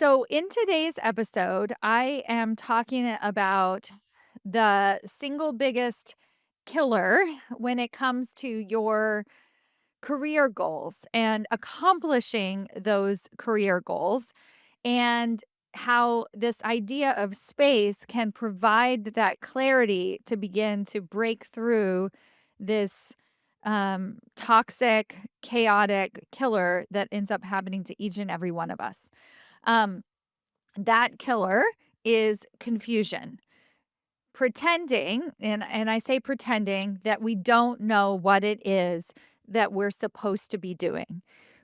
So, in today's episode, I am talking about the single biggest killer when it comes to your career goals and accomplishing those career goals, and how this idea of space can provide that clarity to begin to break through this toxic, chaotic killer that ends up happening to each and every one of us. Um, that killer is confusion. Pretending, and I say pretending that we don't know what it is that we're supposed to be doing.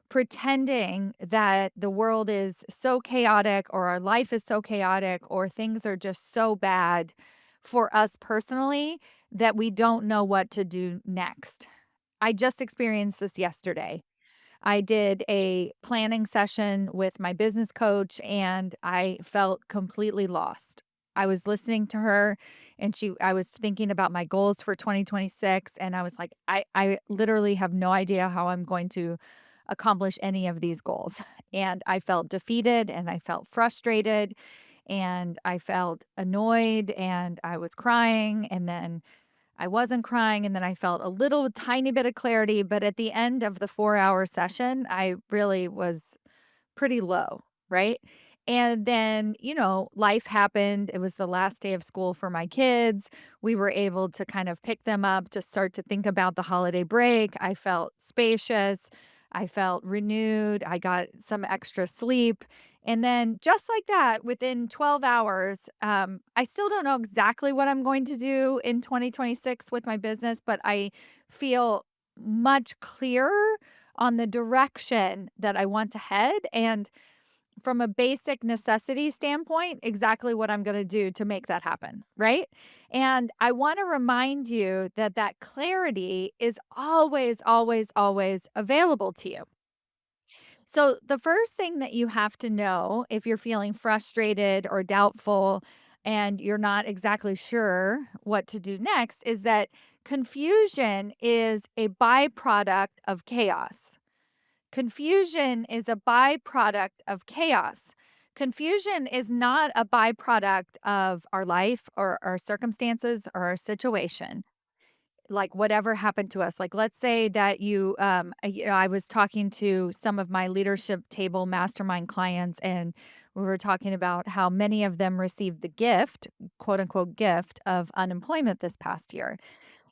Pretending that the world is so chaotic or our life is so chaotic or things are just so bad for us personally that we don't know what to do next. I just experienced this yesterday. I did a planning session with my business coach and I felt completely lost. I was listening to her and I was thinking about my goals for 2026 and I was like I literally have no idea how I'm going to accomplish any of these goals. And I felt defeated and I felt frustrated and I felt annoyed and I was crying and then I wasn't crying, and then I felt a little tiny bit of clarity, but at the end of the 4-hour session, I really was pretty low, right? And then, life happened. It was the last day of school for my kids. We were able to kind of pick them up to start to think about the holiday break. I felt spacious. I felt renewed. I got some extra sleep. And then, just like that, within 12 hours, I still don't know exactly what I'm going to do in 2026 with my business, but I feel much clearer on the direction that I want to head. And from a basic necessity standpoint, exactly what I'm going to do to make that happen. Right. And I want to remind you that that clarity is always, always, always available to you. So, the first thing that you have to know if you're feeling frustrated or doubtful and you're not exactly sure what to do next is that confusion is a byproduct of chaos. Confusion is a byproduct of chaos. Confusion is not a byproduct of our life or our circumstances or our situation, like whatever happened to us. Like, let's say that I was talking to some of my leadership table mastermind clients, and we were talking about how many of them received the gift, quote unquote, gift of unemployment this past year.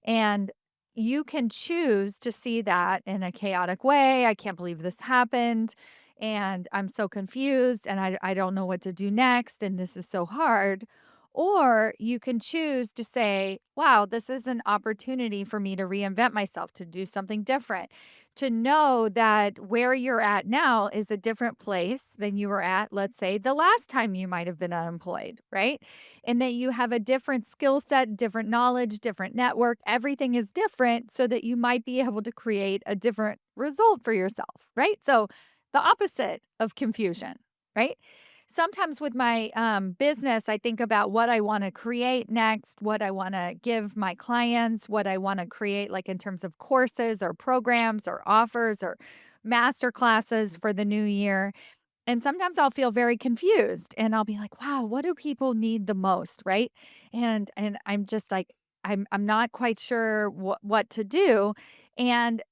And you can choose to see that in a chaotic way. I can't believe this happened. And I'm so confused and I don't know what to do next. And this is so hard. Or you can choose to say, wow, this is an opportunity for me to reinvent myself, to do something different, to know that where you're at now is a different place than you were at, let's say, the last time you might have been unemployed, right? And that you have a different skill set, different knowledge, different network. Everything is different so that you might be able to create a different result for yourself, right? So, the opposite of confusion, right? Sometimes with my business, I think about what I want to create next, what I want to give my clients, what I want to create, like in terms of courses or programs or offers or master classes for the new year. And sometimes I'll feel very confused and I'll be like, "Wow, what do people need the most?" Right? And I'm just like, I'm not quite sure what to do. And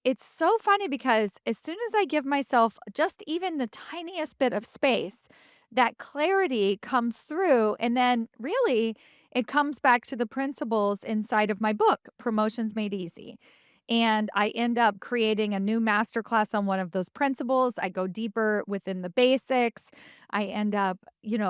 it's so funny because as soon as I give myself just even the tiniest bit of space, that clarity comes through. And then really, it comes back to the principles inside of my book, Promotions Made Easy. And I end up creating a new masterclass on one of those principles. I go deeper within the basics. I end up,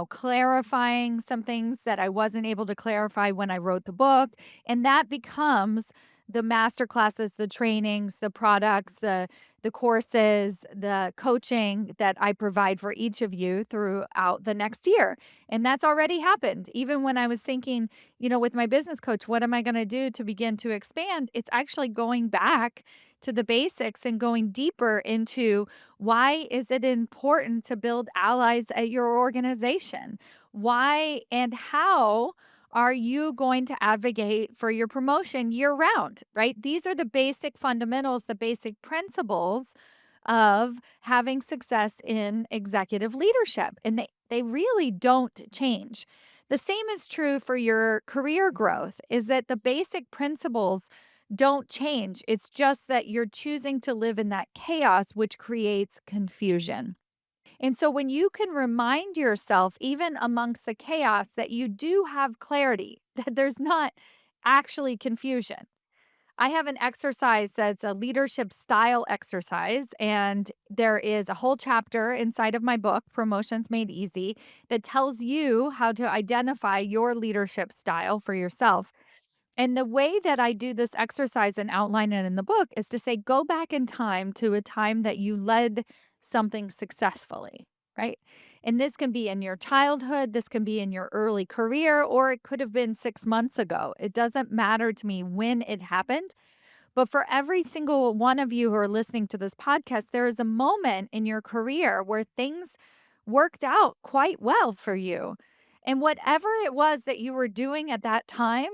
clarifying some things that I wasn't able to clarify when I wrote the book. And that becomes the master classes, the trainings, the products, the courses, the coaching that I provide for each of you throughout the next year. And that's already happened. Even when I was thinking, with my business coach, what am I going to do to begin to expand? It's actually going back to the basics and going deeper into why is it important to build allies at your organization? Why and how are you going to advocate for your promotion year round, right? These are the basic fundamentals, the basic principles of having success in executive leadership, and they really don't change. The same is true for your career growth, is that the basic principles don't change. It's just that you're choosing to live in that chaos, which creates confusion. And so when you can remind yourself, even amongst the chaos, that you do have clarity, that there's not actually confusion. I have an exercise that's a leadership style exercise, and there is a whole chapter inside of my book, Promotions Made Easy, that tells you how to identify your leadership style for yourself. And the way that I do this exercise and outline it in the book is to say, go back in time to a time that you led something successfully, right? And this can be in your childhood, this can be in your early career, or it could have been 6 months ago. It doesn't matter to me when it happened. But for every single one of you who are listening to this podcast, there is a moment in your career where things worked out quite well for you. And whatever it was that you were doing at that time,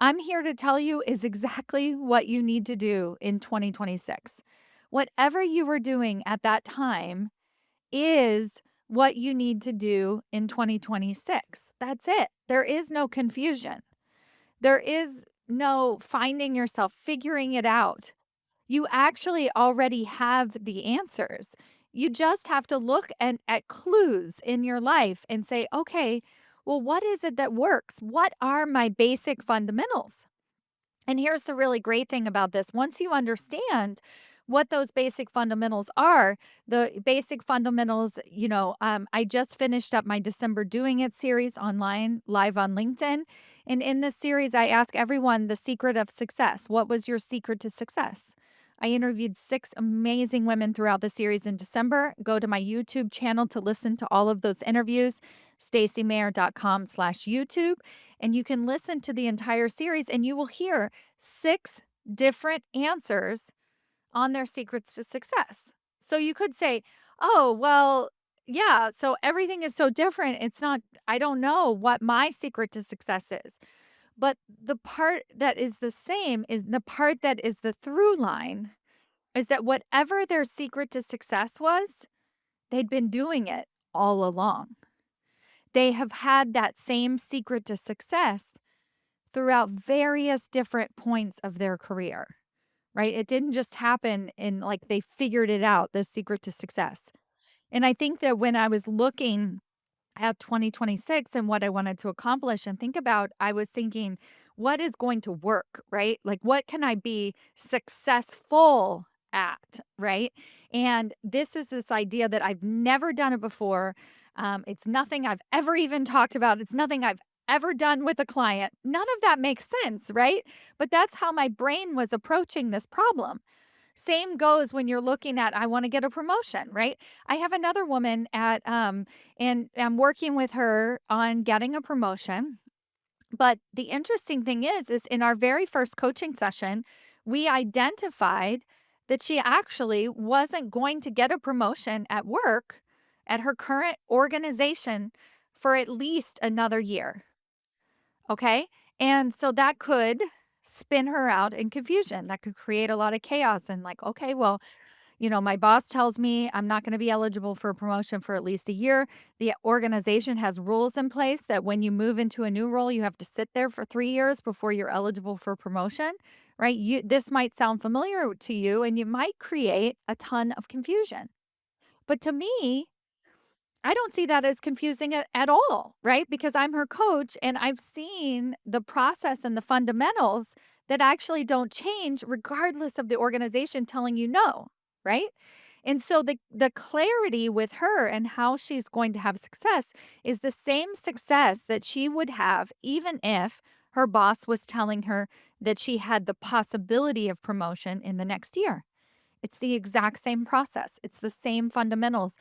I'm here to tell you is exactly what you need to do in 2026. Whatever you were doing at that time is what you need to do in 2026. That's it. There is no confusion. There is no finding yourself figuring it out. You actually already have the answers. You just have to look at clues in your life and say, okay, well, what is it that works? What are my basic fundamentals? And here's the really great thing about this. Once you understand what those basic fundamentals are, the basic fundamentals, I just finished up my December Doing It series online, live on LinkedIn. And in this series, I ask everyone the secret of success. What was your secret to success? I interviewed 6 amazing women throughout the series in December. Go to my YouTube channel to listen to all of those interviews, stacymayer.com/YouTube. And you can listen to the entire series and you will hear 6 different answers on their secrets to success. So you could say, "Oh, well, yeah, so everything is so different. It's not I don't know what my secret to success is." But the part that is the same is the part that is the through line is that whatever their secret to success was, they'd been doing it all along. They have had that same secret to success throughout various different points of their career, right? It didn't just happen in like they figured it out, the secret to success. And I think that when I was looking at 2026 and what I wanted to accomplish and think about, I was thinking, what is going to work, right? Like, what can I be successful at, right? And this idea that I've never done it before. It's nothing I've ever even talked about. It's nothing I've ever done with a client. None of that makes sense, right? But that's how my brain was approaching this problem. Same goes when you're looking at, I want to get a promotion, right? I have another woman and I'm working with her on getting a promotion. But the interesting thing is in our very first coaching session, we identified that she actually wasn't going to get a promotion at work at her current organization for at least another year. Okay. And so that could spin her out in confusion. That could create a lot of chaos and like, okay, well, my boss tells me I'm not going to be eligible for a promotion for at least a year. The organization has rules in place that when you move into a new role, you have to sit there for 3 years before you're eligible for promotion, right? This might sound familiar to you and you might create a ton of confusion. But to me, I don't see that as confusing at all, right? Because I'm her coach and I've seen the process and the fundamentals that actually don't change regardless of the organization telling you no, right? And so the clarity with her and how she's going to have success is the same success that she would have even if her boss was telling her that she had the possibility of promotion in the next year. It's the exact same process. It's the same fundamentals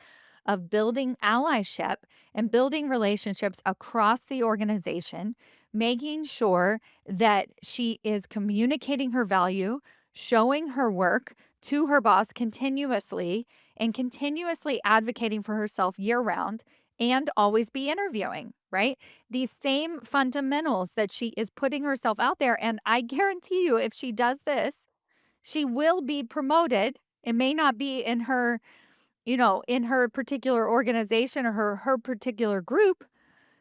of building allyship and building relationships across the organization, making sure that she is communicating her value, showing her work to her boss continuously, and continuously advocating for herself year round, and always be interviewing, right? These same fundamentals that she is putting herself out there. And I guarantee you, if she does this, she will be promoted It may not be in her, in her particular organization or her particular group,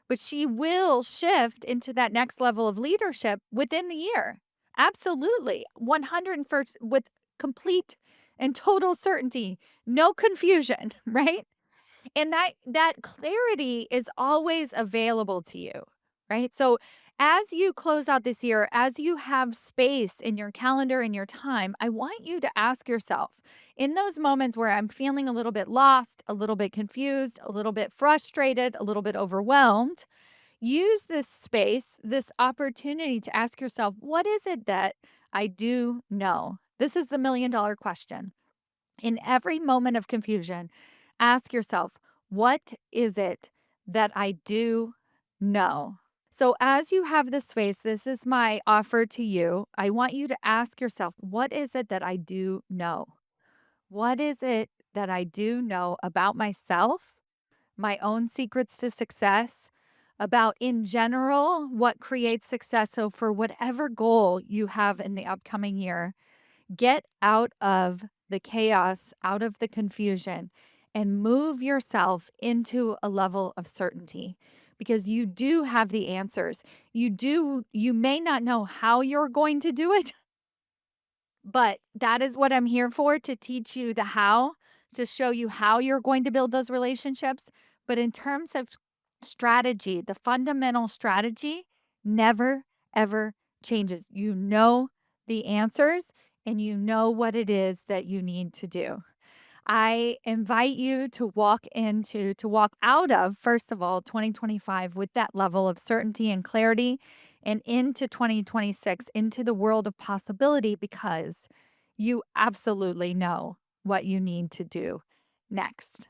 but she will shift into that next level of leadership within the year. Absolutely. 101st with complete and total certainty, no confusion, right? And that clarity is always available to you, right? So as you close out this year, as you have space in your calendar and your time, I want you to ask yourself, in those moments where I'm feeling a little bit lost, a little bit confused, a little bit frustrated, a little bit overwhelmed, use this space, this opportunity to ask yourself, what is it that I do know? This is the $1,000,000 question. In every moment of confusion, ask yourself, what is it that I do know? So, as you have this space, this is my offer to you. I want you to ask yourself, what is it that I do know? What is it that I do know about myself, my own secrets to success, about in general what creates success? So, for whatever goal you have in the upcoming year, get out of the chaos, out of the confusion, and move yourself into a level of certainty because you do have the answers. You may not know how you're going to do it, but that is what I'm here for, to teach you the how, to show you how you're going to build those relationships. But in terms of strategy, the fundamental strategy never, ever changes. You know the answers and you know what it is that you need to do. I invite you to walk out of, first of all, 2025 with that level of certainty and clarity, and into 2026, into the world of possibility, because you absolutely know what you need to do next.